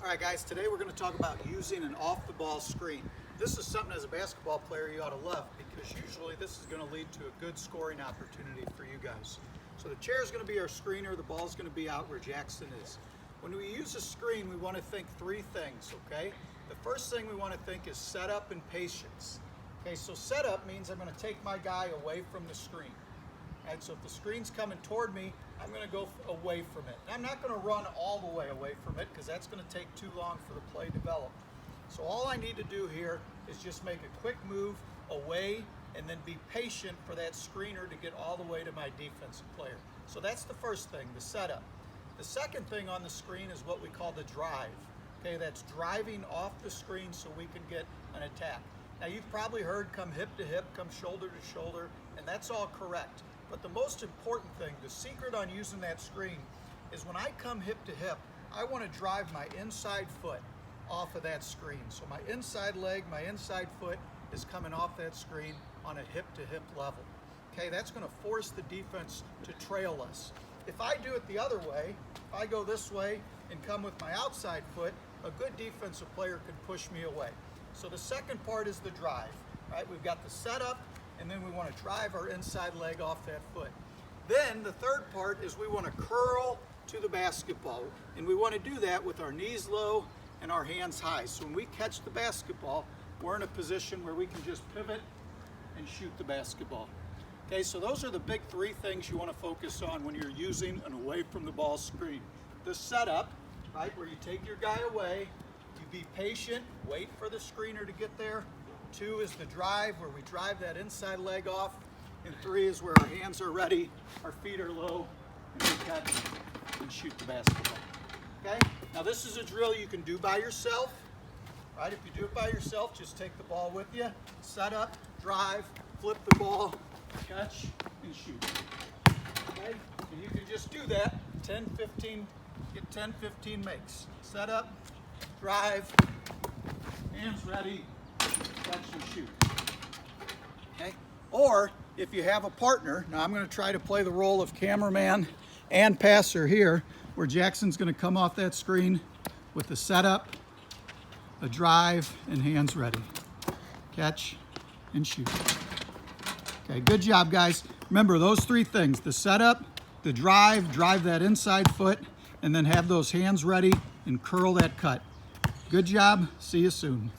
All right, guys, today we're going to talk about using an off-the-ball screen. This is something as a basketball player you ought to love, because usually this is going to lead to a good scoring opportunity for you guys. So the chair is going to be our screener, the ball is going to be out where Jackson is. When we use a screen, we want to think three things, okay? The first thing we want to think is setup and patience. Okay, so setup means I'm going to take my guy away from the screen. Right, so if the screen's coming toward me, I'm going to go away from it. I'm not going to run all the way away from it because that's going to take too long for the play to develop. So all I need to do here is just make a quick move away and then be patient for that screener to get all the way to my defensive player. So that's the first thing, the setup. The second thing on the screen is what we call the drive. Okay, that's driving off the screen so we can get an attack. Now you've probably heard come hip to hip, come shoulder to shoulder, and that's all correct. But the most important thing, the secret on using that screen, is when I come hip to hip, I want to drive my inside foot off of that screen. So my inside leg, my inside foot is coming off that screen on a hip to hip level. Okay, that's going to force the defense to trail us. If I do it the other way, if I go this way and come with my outside foot, a good defensive player could push me away. So the second part is the drive, right? We've got the setup, and then we want to drive our inside leg off that foot. Then the third part is we want to curl to the basketball, and we want to do that with our knees low and our hands high. So when we catch the basketball, we're in a position where we can just pivot and shoot the basketball. Okay, so those are the big three things you want to focus on when you're using an away from the ball screen. The setup, right, where you take your guy away, you be patient, wait for the screener to get there. 2 is the drive, where we drive that inside leg off. And 3 is where our hands are ready, our feet are low, and we catch and shoot the basketball. Okay? Now this is a drill you can do by yourself. Right? If you do it by yourself, just take the ball with you, set up, drive, flip the ball, catch, and shoot. Okay? And you can just do that 10, 15, get 10, 15 makes. Set up, drive, hands ready, catch and shoot. Okay? Or if you have a partner, now I'm going to try to play the role of cameraman and passer here, where Jackson's going to come off that screen with the setup, a drive, and hands ready. Catch and shoot. Okay, good job, guys. Remember those three things: the setup, the drive that inside foot, and then have those hands ready and curl that cut. Good job. See you soon.